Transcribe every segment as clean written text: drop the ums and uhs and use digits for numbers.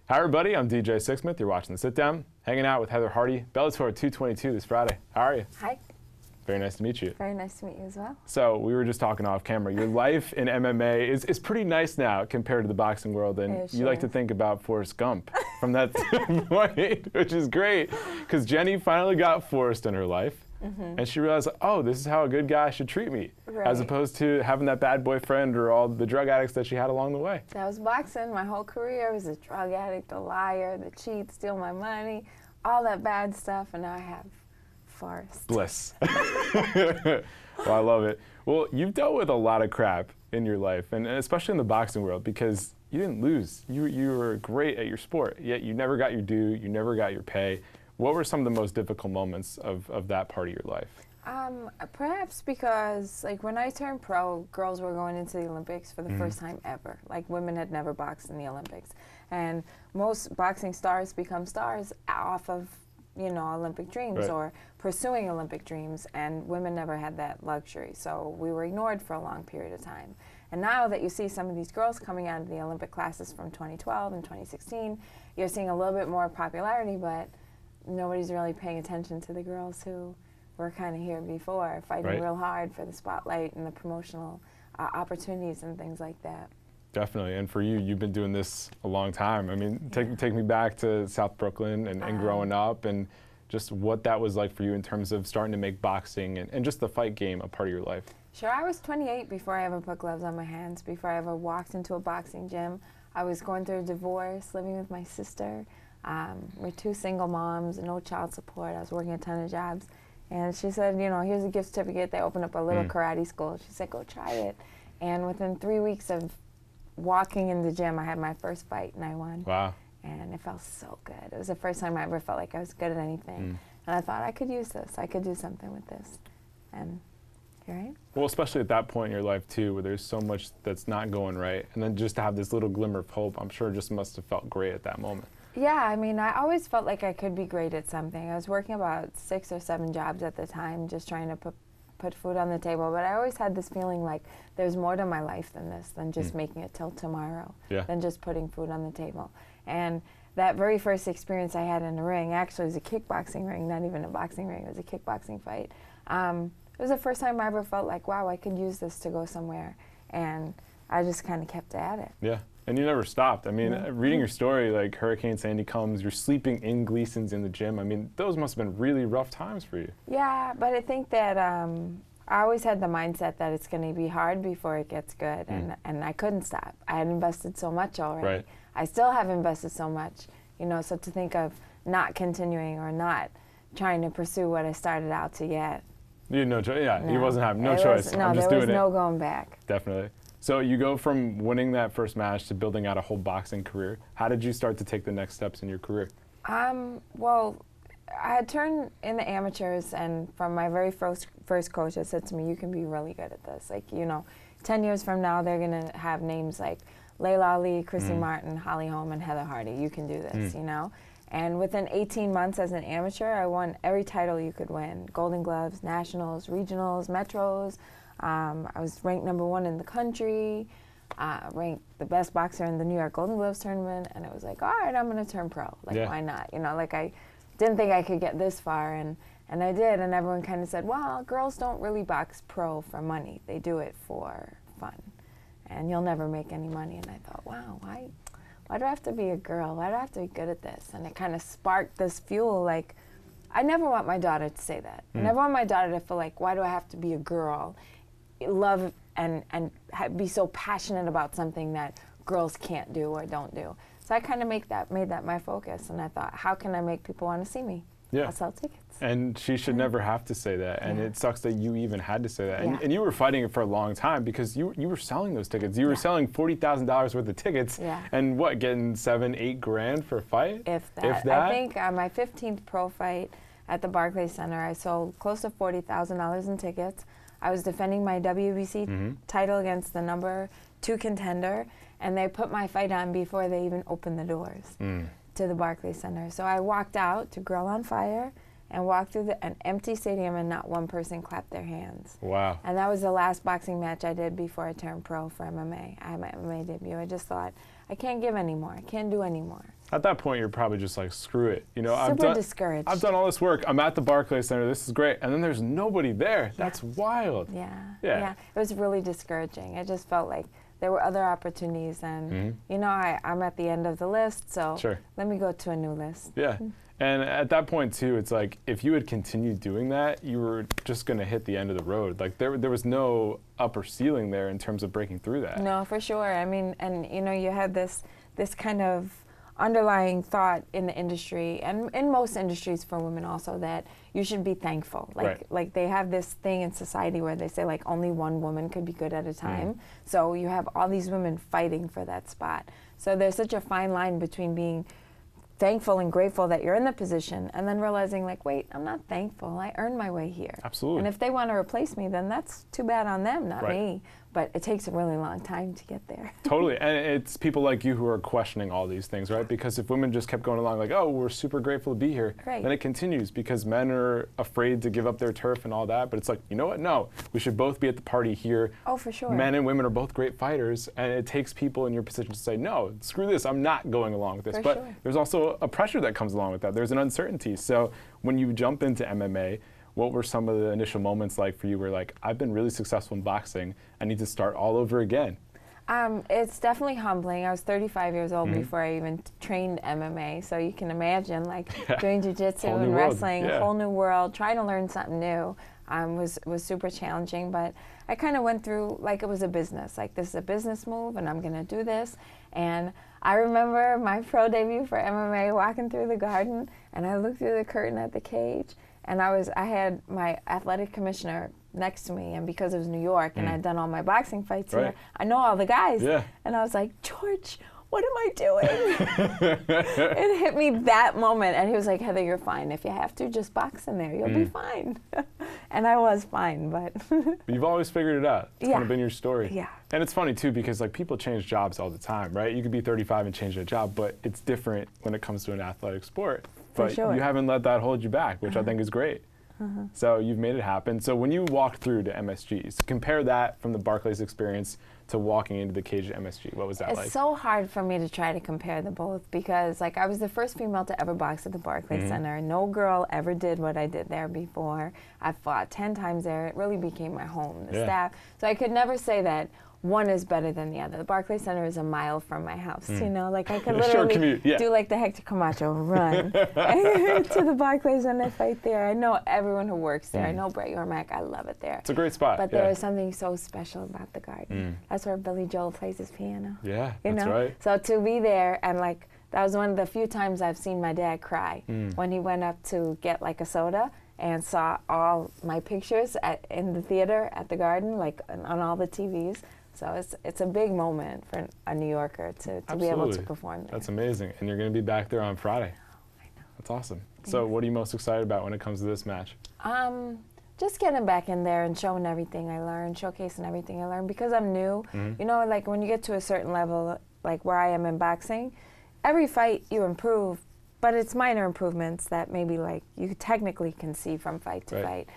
Hi everybody, I'm DJ Sixsmith. You're watching The Sit Down, hanging out with Heather Hardy, Bellator 222 this Friday. How are you? Hi. Very nice to meet you. Very nice to meet you as well. So we were just talking off camera. Your life in MMA is pretty nice now compared to the boxing world, and you like to think about Forrest Gump from that point, which is great, because Jenny finally got Forrest in her life. And she realized, oh, this is how a good guy should treat me, as opposed to having that bad boyfriend or all the drug addicts that she had along the way. That was boxing. My whole career was a drug addict, a liar, the cheat, steal my money, all that bad stuff, and now I have Forrest. Bliss. Well, I love it. Well, you've dealt with a lot of crap in your life, and especially in the boxing world, because you didn't lose. You were great at your sport, yet you never got your due, you never got your pay. What were some of the most difficult moments of that part of your life? Perhaps because, like, when I turned pro, girls were going into the Olympics for the first time ever. Like, women had never boxed in the Olympics. And most boxing stars become stars off of, you know, Olympic dreams or pursuing Olympic dreams, and women never had that luxury. So we were ignored for a long period of time. And now that you see some of these girls coming out of the Olympic classes from 2012 and 2016, you're seeing a little bit more popularity, but nobody's really paying attention to the girls who were kind of here before, fighting real hard for the spotlight and the promotional opportunities and things like that. Definitely, and for you, you've been doing this a long time. I mean, take me back to South Brooklyn and growing up, and just what that was like for you in terms of starting to make boxing and just the fight game a part of your life. Sure, I was 28 before I ever put gloves on my hands, before I ever walked into a boxing gym. I was going through a divorce, living with my sister. We're two single moms, no child support. I was working a ton of jobs. And she said, you know, here's a gift certificate. They opened up a little karate school. She said, go try it. And within 3 weeks of walking in the gym, I had my first fight and I won. Wow. And it felt so good. It was the first time I ever felt like I was good at anything. And I thought, I could use this. I could do something with this. And here I am. Well, especially at that point in your life, too, where there's so much that's not going right. And then just to have this little glimmer of hope, I'm sure it just must have felt great at that moment. Yeah, I mean, I always felt like I could be great at something. I was working about 6 or 7 jobs at the time, just trying to put food on the table. But I always had this feeling like there's more to my life than this, than just making it till tomorrow, than just putting food on the table. And that very first experience I had in the ring, actually it was a kickboxing ring, not even a boxing ring, it was a kickboxing fight. It was the first time I ever felt like, wow, I could use this to go somewhere. And I just kind of kept at it. Yeah. And you never stopped. I mean, reading your story, like Hurricane Sandy comes, you're sleeping in Gleason's in the gym. I mean, those must have been really rough times for you. Yeah, but I think that I always had the mindset that it's going to be hard before it gets good, and I couldn't stop. I had invested so much already. I still have invested so much, you know, so to think of not continuing or not trying to pursue what I started out to get. You had no choice. Yeah, you wasn't having no choice. No, there was no going back. Definitely. So you go from winning that first match to building out a whole boxing career. How did you start to take the next steps in your career? Well, I had turned in the amateurs, and from my very first coach that said to me, you can be really good at this. Like, you know, 10 years from now, they're going to have names like Layla Ali, Chrissy Martin, Holly Holm, and Heather Hardy. You can do this, you know? And within 18 months as an amateur, I won every title you could win. Golden Gloves, Nationals, Regionals, Metros. I was ranked #1 in the country, ranked the best boxer in the New York Golden Gloves tournament, and it was like, all right, I'm going to turn pro. Like, why not? You know, like, I didn't think I could get this far, and I did, and everyone kind of said, well, girls don't really box pro for money. They do it for fun, and you'll never make any money. And I thought, wow, why do I have to be a girl? Why do I have to be good at this? And it kind of sparked this fuel, like, I never want my daughter to say that. I never want my daughter to feel like, why do I have to be a girl? Love and be so passionate about something that girls can't do or don't do. So I kind of made that my focus, and I thought, how can I make people want to see me? I'll sell tickets. And she should never have to say that, and it sucks that you even had to say that. And you were fighting it for a long time, because you were selling those tickets. You were selling $40,000 worth of tickets, and what, getting 7-8 grand for a fight? If that. I think my 15th pro fight at the Barclays Center, I sold close to $40,000 in tickets. I was defending my WBC title against the #2 contender, and they put my fight on before they even opened the doors to the Barclays Center. So I walked out to Girl on Fire and walked through an empty stadium, and not one person clapped their hands. Wow. And that was the last boxing match I did before I turned pro for MMA. I had my MMA debut. I just thought, I can't give anymore. I can't do anymore. At that point, you're probably just like, screw it. You know, Super discouraged. I've done all this work. I'm at the Barclays Center. This is great. And then there's nobody there. Yeah. That's wild. Yeah. It was really discouraging. It just felt like there were other opportunities, and you know, I'm at the end of the list, so let me go to a new list. Yeah. And at that point too, it's like if you had continued doing that, you were just going to hit the end of the road. Like there was no upper ceiling there in terms of breaking through that. No, for sure. I mean, and you know, you had this kind of underlying thought in the industry, and in most industries for women also, that you should be thankful. Like they have this thing in society where they say like only one woman could be good at a time. So you have all these women fighting for that spot. So there's such a fine line between being thankful and grateful that you're in the position, and then realizing like, wait, I'm not thankful. I earned my way here. Absolutely. And if they want to replace me, then that's too bad on them, not me. But it takes a really long time to get there. Totally. And it's people like you who are questioning all these things, right? Because if women just kept going along like, oh, we're super grateful to be here, then it continues because men are afraid to give up their turf and all that. But it's like, you know what? No, we should both be at the party here. Oh, for sure. Men and women are both great fighters, and it takes people in your position to say, no, screw this, I'm not going along with this. But there's also a pressure that comes along with that. There's an uncertainty. So when you jump into MMA, what were some of the initial moments like for you where like, I've been really successful in boxing, I need to start all over again? It's definitely humbling. I was 35 years old before I even trained MMA, so you can imagine like doing jiu-jitsu and wrestling, a whole new world, trying to learn something new was super challenging, but I kind of went through like it was a business, like this is a business move and I'm gonna do this. And I remember my pro debut for MMA, walking through the garden, and I looked through the curtain at the cage, and I had my athletic commissioner next to me, and because it was New York and I'd done all my boxing fights here, I know all the guys. And I was like, George, what am I doing? It hit me that moment, and he was like, Heather, you're fine. If you have to, just box in there. You'll be fine. And I was fine, but. You've always figured it out. It's kind of been your story. Yeah. And it's funny too, because like people change jobs all the time, right? You could be 35 and change a job, but it's different when it comes to an athletic sport. But you haven't let that hold you back, which I think is great. So you've made it happen. So when you walked through to MSGs, compare that from the Barclays experience to walking into the cage at MSG. What was that like? It's so hard for me to try to compare the both because like I was the first female to ever box at the Barclays Center. No girl ever did what I did there before. I fought 10 times there. It really became my home, the staff. So I could never say that one is better than the other. The Barclays Center is a mile from my house, you know, like I could literally do like the Hector Camacho run to the Barclays Center fight there. I know everyone who works there. I know Brett Yormack. I love it there. It's a great spot. But there is something so special about the garden. That's where Billy Joel plays his piano. Yeah, you that's know? right. So to be there and like, that was one of the few times I've seen my dad cry when he went up to get like a soda and saw all my pictures in the theater at the garden, like on all the TVs. So it's a big moment for a New Yorker to be able to perform there. That's amazing. And you're going to be back there on Friday. I know. That's awesome. So what are you most excited about when it comes to this match? Just getting back in there and showing everything I learned, showcasing everything I learned. Because I'm new, you know, like when you get to a certain level, like where I am in boxing, every fight you improve, but it's minor improvements that maybe like you technically can see from fight to fight.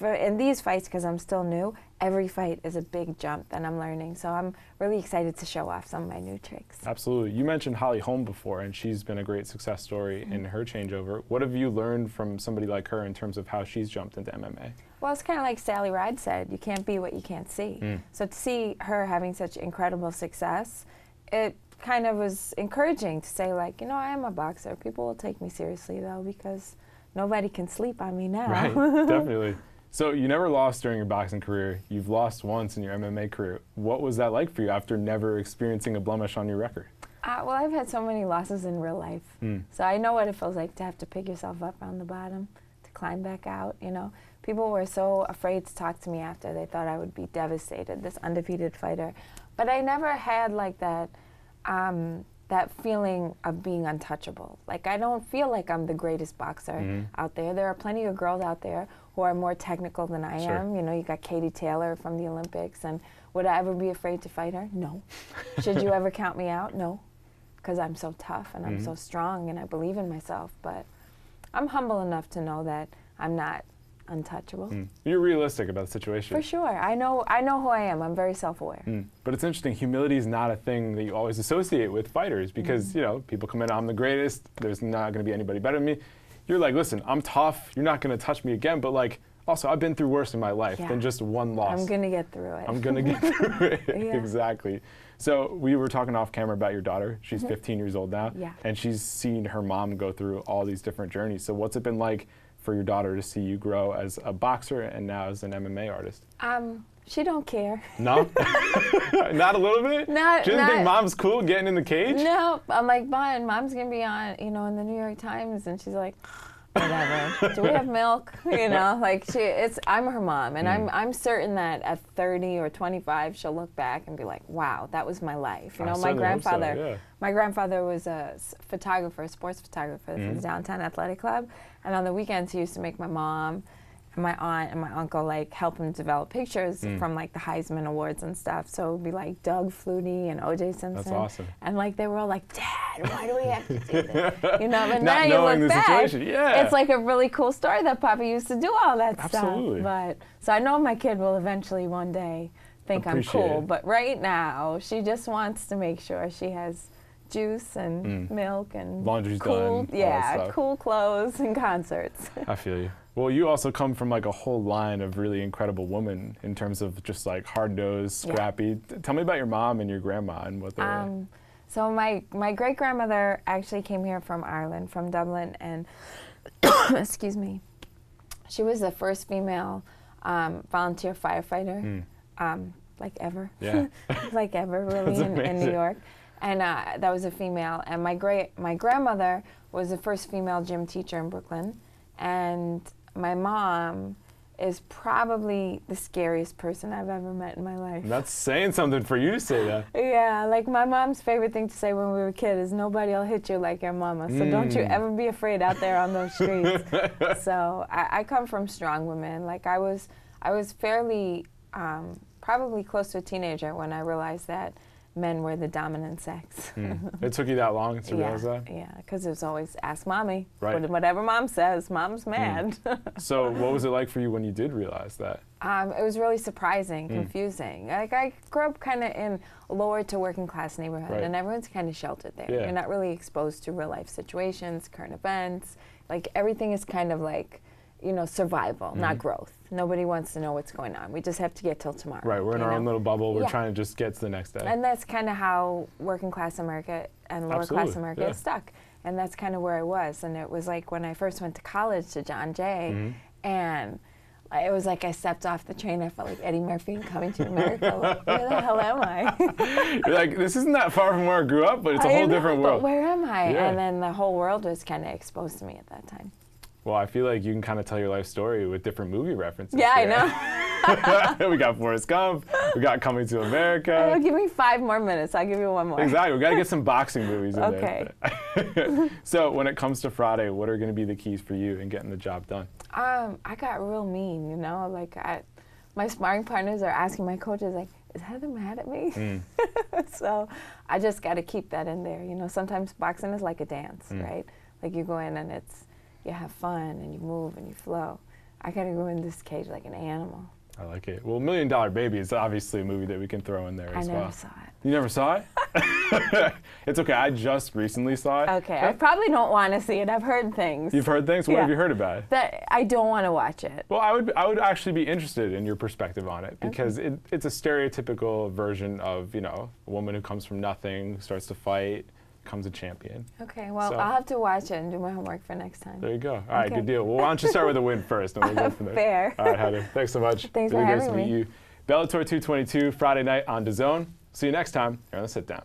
In these fights, because I'm still new, every fight is a big jump that I'm learning. So I'm really excited to show off some of my new tricks. Absolutely. You mentioned Holly Holm before, and she's been a great success story in her changeover. What have you learned from somebody like her in terms of how she's jumped into MMA? Well, it's kind of like Sally Ride said, you can't be what you can't see. So to see her having such incredible success, it kind of was encouraging to say like, you know, I am a boxer. People will take me seriously though, because nobody can sleep on me now. Right, definitely. So you never lost during your boxing career. You've lost once in your MMA career. What was that like for you after never experiencing a blemish on your record? Well, I've had so many losses in real life. So I know what it feels like to have to pick yourself up on the bottom, to climb back out, you know. People were so afraid to talk to me after. They thought I would be devastated, this undefeated fighter. But I never had like that, that feeling of being untouchable. Like I don't feel like I'm the greatest boxer out there. There are plenty of girls out there who are more technical than I am. You know, you got Katie Taylor from the Olympics, and would I ever be afraid to fight her? No. Should you ever count me out? No, because I'm so tough and I'm so strong and I believe in myself. But I'm humble enough to know that I'm not untouchable. You're realistic about the situation. For sure. I know who I am. I'm very self-aware. But it's interesting, humility is not a thing that you always associate with fighters because, you know, people come in, I'm the greatest, there's not going to be anybody better than me. You're like, listen, I'm tough, you're not going to touch me again, but like, also, I've been through worse in my life than just one loss. I'm going to get through it. I'm going to get through it. Exactly. So we were talking off camera about your daughter. She's 15 years old now. Yeah. And she's seen her mom go through all these different journeys. So what's it been like for your daughter to see you grow as a boxer and now as an MMA artist? She don't care. No? Not a little bit? She doesn't think mom's cool getting in the cage? No. I'm like, mom's going to be on, you know, in the New York Times. And she's like, whatever. Do we have milk? You know, like I'm her mom, and I'm certain that at 30 or 25 she'll look back and be like, "Wow, that was my life." You know, my grandfather was a photographer, sports photographer for the downtown athletic club, and on the weekends he used to make my mom and my aunt and my uncle like help him develop pictures from like the Heisman Awards and stuff. So it would be like Doug Flutie and O.J. Simpson. That's awesome. And like they were all like, "Dad, why do we have to do this?" You know, but now Not you knowing look the back, situation. Yeah. it's like a really cool story that Papa used to do all that Absolutely. stuff. But so I know my kid will eventually one day think I'm cool. But right now, she just wants to make sure she has juice and milk and laundry's cool, done. Cool clothes and concerts. I feel you. Well, you also come from like a whole line of really incredible women in terms of just like hard-nosed, scrappy. Tell me about your mom and your grandma and what they were. So my great-grandmother actually came here from Ireland, from Dublin, and excuse me, she was the first female volunteer firefighter, like ever. Yeah. Like ever, really, in New York. And that was a female. And my grandmother was the first female gym teacher in Brooklyn. And my mom is probably the scariest person I've ever met in my life. That's saying something for you to say that. Yeah, like my mom's favorite thing to say when we were kids is nobody will hit you like your mama. So don't you ever be afraid out there on those streets. So I come from strong women. Like I was fairly, probably close to a teenager when I realized that men were the dominant sex. It took you that long to realize that? Yeah, because it was always, ask mommy. Right. Whatever mom says, mom's mad. So what was it like for you when you did realize that? It was really surprising, confusing. Like I grew up kind of in a lower to working class neighborhood, and everyone's kind of sheltered there. Yeah. You're not really exposed to real life situations, current events. Like everything is kind of like, you know, survival, not growth. Nobody wants to know what's going on. We just have to get till tomorrow. Right, we're in our own little bubble. We're trying to just get to the next day. And that's kind of how working class America and lower class America is stuck. And that's kind of where I was. And it was like when I first went to college to John Jay, and it was like I stepped off the train. I felt like Eddie Murphy in Coming to America. Like, where the hell am I? You're like, this isn't that far from where I grew up, but it's a whole different world. But where am I? Yeah. And then the whole world was kind of exposed to me at that time. Well, I feel like you can kind of tell your life story with different movie references. Yeah, I know. We got Forrest Gump. We got Coming to America. Give me 5 more minutes. I'll give you one more. Exactly. We got to get some boxing movies in there. Okay. So when it comes to Friday, what are going to be the keys for you in getting the job done? I got real mean, you know. Like my sparring partners are asking my coaches, like, is Heather mad at me? So I just got to keep that in there. You know, sometimes boxing is like a dance, right? Like you go in and you have fun and you move and you flow. I gotta go in this cage like an animal. I like it. Well, $1 Million Baby is obviously a movie that we can throw in there as well. I never saw it. You never saw it? It's okay. I just recently saw it. Okay. I probably don't want to see it. I've heard things. You've heard things? What have you heard about it? That I don't want to watch it. Well, I would actually be interested in your perspective on it because it's a stereotypical version of, you know, a woman who comes from nothing, starts to fight, becomes a champion. Okay, well, I'll have to watch it and do my homework for next time. There you go. All right, good deal. Well, why don't you start with a win first, and we'll go from there. Fair. All right, Heather. Thanks so much. Thanks for having me. Really nice to meet you. Bellator 222, Friday night on DAZN. See you next time here on The Sit Down.